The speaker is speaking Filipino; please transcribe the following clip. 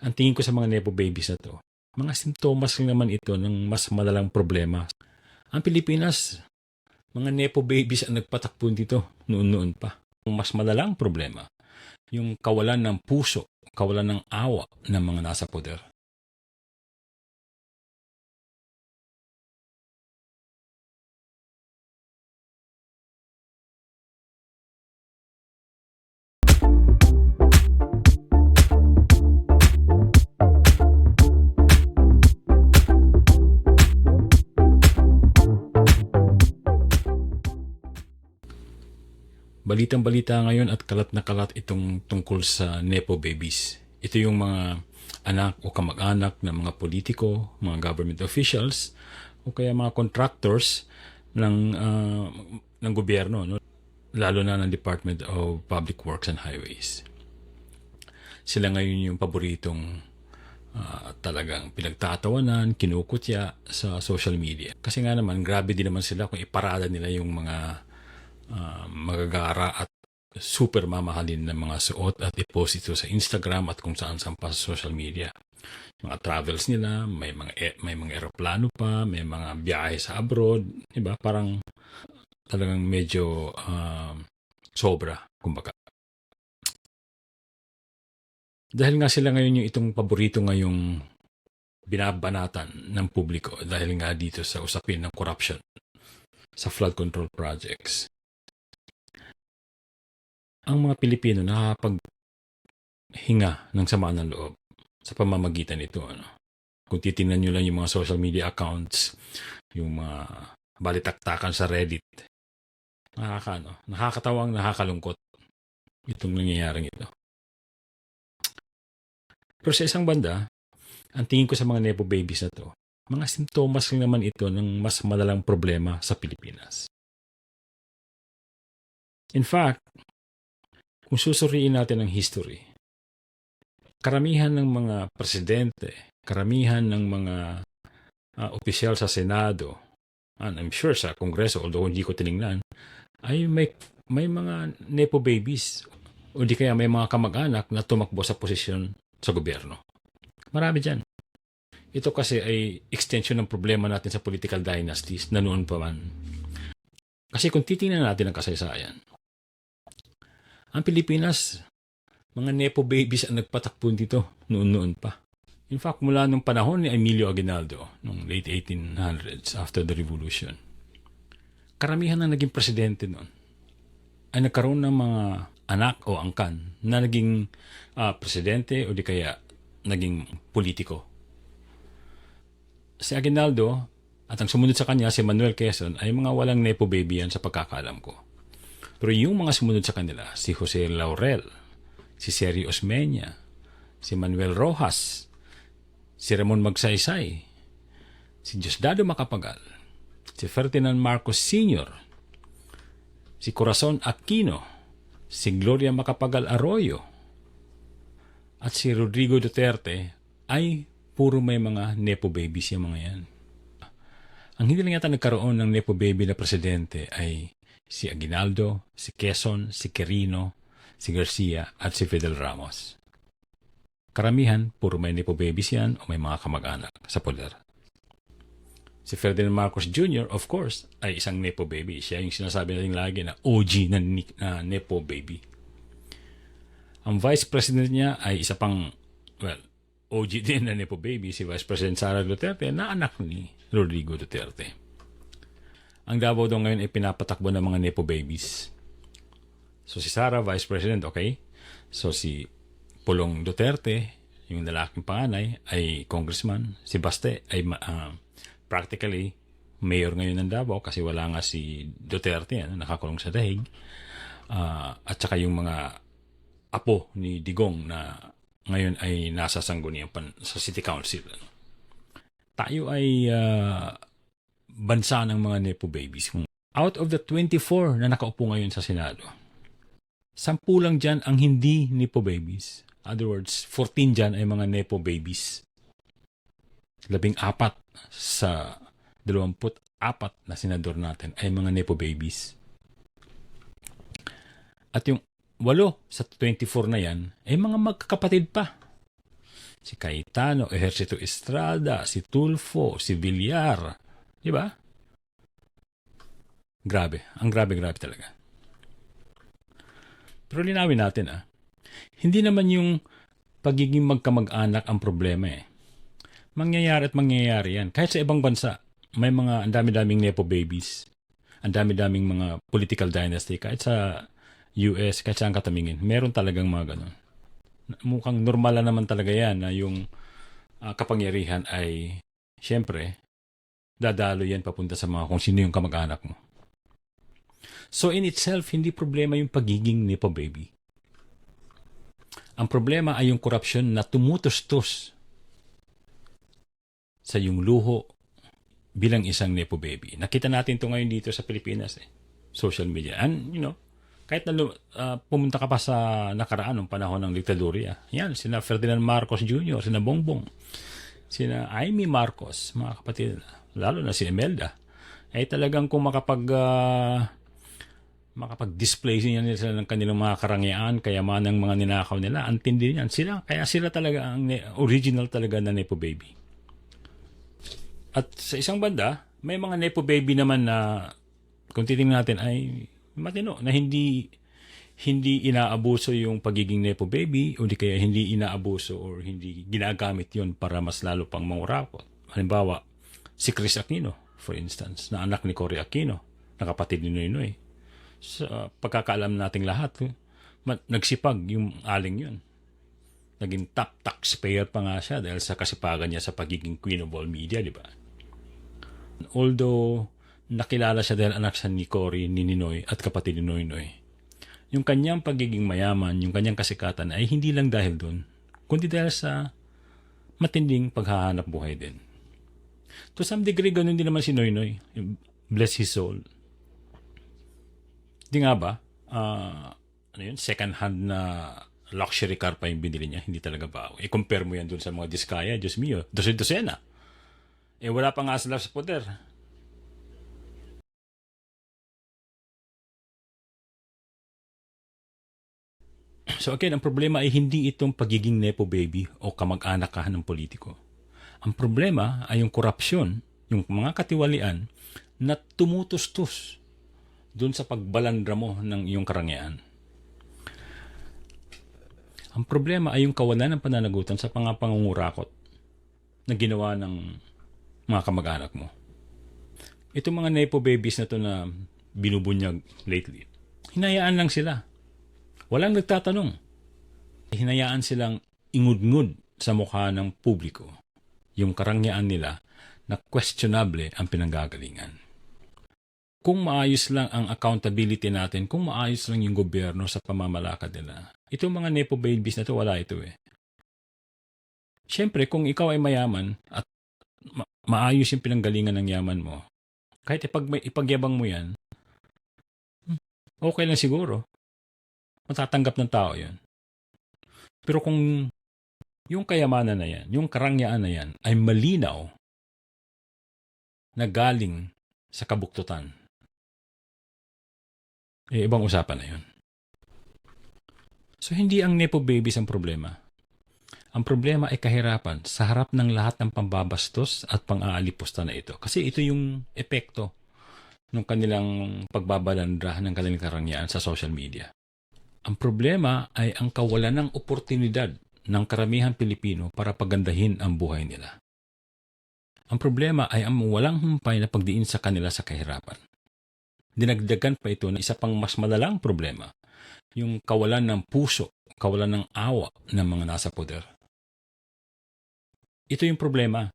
Ang tingin ko sa mga nepo babies na to, mga simptomas lang naman ito ng mas malalang problema. Ang Pilipinas, mga nepo babies ang nagpatakbo dito noon-noon pa. Ang mas malalang problema, yung kawalan ng puso, kawalan ng awa ng mga nasa poder. Balitang-balita ngayon at kalat na kalat itong tungkol sa nepo babies. Ito yung mga anak o kamag-anak ng mga politiko, mga government officials, o kaya mga contractors ng gobyerno, no? Lalo na ng Department of Public Works and Highways. Sila ngayon yung paboritong talagang pinagtatawanan, kinukutya sa social media. Kasi nga naman, grabe din naman sila kung iparada nila yung mga magagara at super mamahalin ng mga suot at i-post ito sa Instagram at kung saan pa sa social media. Mga travels nila, may mga eroplano pa, may mga biyahe sa abroad, diba? Parang talagang medyo sobra, kumbaga. Dahil nga sila ngayon yung itong paborito ngayong binabanatan ng publiko dahil nga dito sa usapin ng corruption sa flood control projects. Ang mga Pilipino nakakapaghinga ng sama ng loob sa pamamagitan nito. Ano? Kung titingnan nyo lang yung mga social media accounts, yung mga balitaktakan sa Reddit, nakakatawang, nakakalungkot itong nangyayaring ito. Pero sa isang banda, ang tingin ko sa mga nepo babies na to, mga simptomas lang naman ito ng mas malalang problema sa Pilipinas. In fact, kung susuriin natin ang history, karamihan ng mga presidente, karamihan ng mga opisyal sa Senado, and I'm sure sa Kongreso, although hindi ko tiningnan, ay may mga nepo babies o di kaya may mga kamag-anak na tumakbo sa posisyon sa gobyerno. Marami dyan. Ito kasi ay extension ng problema natin sa political dynasties na noon pa man. Kasi kung titingnan natin ang kasaysayan, ang Pilipinas, mga nepo babies ang nagpatakbo dito noon-noon pa. In fact, mula nung panahon ni Emilio Aguinaldo, noong late 1800s after the revolution, karamihan na naging presidente noon ay nagkaroon ng mga anak o angkan na naging presidente o di kaya naging politiko. Si Aguinaldo at ang sumunod sa kanya si Manuel Quezon ay mga walang nepo baby yan sa pagkakalam ko. Pero yung mga sumunod sa kanila, si Jose Laurel, si Sergio Osmeña, si Manuel Rojas, si Ramon Magsaysay, si Diosdado Macapagal, si Ferdinand Marcos Sr., si Corazon Aquino, si Gloria Macapagal Arroyo, at si Rodrigo Duterte ay puro may mga nepo babies yung mga yan. Ang hindi lang yata nagkaroon ng nepo baby na presidente ay si Aguinaldo, si Quezon, si Quirino, si Garcia at si Fidel Ramos. Karamihan, puro may nepo babies yan o may mga kamag-anak sa poder. Si Ferdinand Marcos Jr., of course, ay isang nepo baby. Siya yung sinasabi natin lagi na OG na nepo baby. Ang vice president niya ay isa pang, OG din na nepo baby, si Vice President Sara Duterte na anak ni Rodrigo Duterte. Ang Davao daw ngayon ay pinapatakbo ng mga nepo babies. So si Sara, Vice President, okay? So si Pulong Duterte, yung lalaking panganay, ay congressman. Si Baste ay practically mayor ngayon ng Davao kasi wala nga si Duterte, nakakulong sa dahig. At saka yung mga apo ni Digong na ngayon ay nasa sanggunian sa City Council. Tayo ay bansa ng mga nepo babies. Out of the 24 na nakaupo ngayon sa Senado, 10 lang dyan ang hindi nepo babies. In other words, 14 dyan ay mga nepo babies. 14 sa 24 na senador natin ay mga nepo babies. At yung 8 sa 24 na yan ay mga magkakapatid pa. si Cayetano, Ejercito Estrada, si Tulfo, si Villar. Di ba? Grabe. Ang grabe-grabe talaga. Pero linawin natin hindi naman yung pagiging magkamag-anak ang problema Mangyayari at mangyayari yan. Kahit sa ibang bansa, may mga ang dami-daming nepo babies. Ang dami-daming mga political dynasty. Kahit sa US, kahit saan katamingin, meron talagang mga ganun. Mukhang normal na naman talaga yan na yung kapangyarihan ay, syempre, dadalo yan papunta sa mga kung sino yung kamag-anak mo. So in itself, hindi problema yung pagiging nepo baby. Ang problema ay yung korupsyon na tumutustos sa yung luho bilang isang nepo baby. Nakita natin ito ngayon dito sa Pilipinas. Social media. And, kahit na pumunta ka pa sa nakaraan ng panahon ng diktadurya, yan, sina Ferdinand Marcos Jr., sina Bongbong, sina Amy Marcos, mga kapatid, lalo na si Imelda, ay talagang kung makapag-display niya sila ng kanilang mga karangyaan, kayamanang mga ninakaw nila, ang tindi niyan. Kaya sila talaga ang original talaga na nepo baby. At sa isang banda, may mga nepo baby naman na kung titingnan natin ay matino na hindi inaabuso yung pagiging nepo baby o di kaya hindi inaabuso or hindi ginagamit yon para mas lalo pang mangurakot. Halimbawa, si Chris Aquino, for instance, na anak ni Cory Aquino, na kapatid ni Noynoy. Sa pagkakaalam nating lahat, nagsipag yung aling yun. Naging top taxpayer pa nga siya dahil sa kasipagan niya sa pagiging queen of all media, di ba? Although nakilala siya dahil anak siya ni Cory, ni Ninoy at kapatid ni Noynoy, yung kanyang pagiging mayaman, yung kanyang kasikatan ay hindi lang dahil doon, kundi dahil sa matinding paghahanap buhay din. To some degree, ganun din naman si Noynoy. Bless his soul. Di nga ba? Second hand na luxury car pa yung binili niya. Hindi talaga ba? I-compare mo yan dun sa mga Diskaya. Diyos mio, dosena. Wala pa nga sila sa poder. So again, ang problema ay hindi itong pagiging nepo baby o kamag-anak ka ng politiko. Ang problema ay yung korupsyon, yung mga katiwalian na tumutustos dun sa pagbalandra mo ng iyong karangyaan. Ang problema ay yung kawalan ng pananagutan sa pangungurakot na ginawa ng mga kamag-anak mo. Itong mga nepo babies na to na binubunyag lately, hinayaan lang sila. Walang nagtatanong. Hinayaan silang ingud-ngud sa mukha ng publiko yung karangyaan nila na questionable ang pinanggagalingan. Kung maayos lang ang accountability natin, kung maayos lang yung gobyerno sa pamamalakad nila, itong mga nepo babies na to, wala ito Siyempre, kung ikaw ay mayaman at maayos yung pinanggalingan ng yaman mo, kahit ipagyabang mo yan, okay lang siguro. Matatanggap ng tao yan. Pero kung yung kayamanan na yan, yung karangyaan na yan, ay malinaw na galing sa kabuktutan, ibang usapan na yun. So, hindi ang nepo babies ang problema. Ang problema ay kahirapan sa harap ng lahat ng pambabastos at pang-aalipusta na ito. Kasi ito yung epekto ng kanilang pagbabalandra ng kanilang karangyaan sa social media. Ang problema ay ang kawalan ng oportunidad ng karamihang Pilipino para pagandahin ang buhay nila. Ang problema ay ang walang humpay na pagdiin sa kanila sa kahirapan. Dinagdagan pa ito na isa pang mas malalang problema, yung kawalan ng puso, kawalan ng awa ng mga nasa poder. Ito yung problema.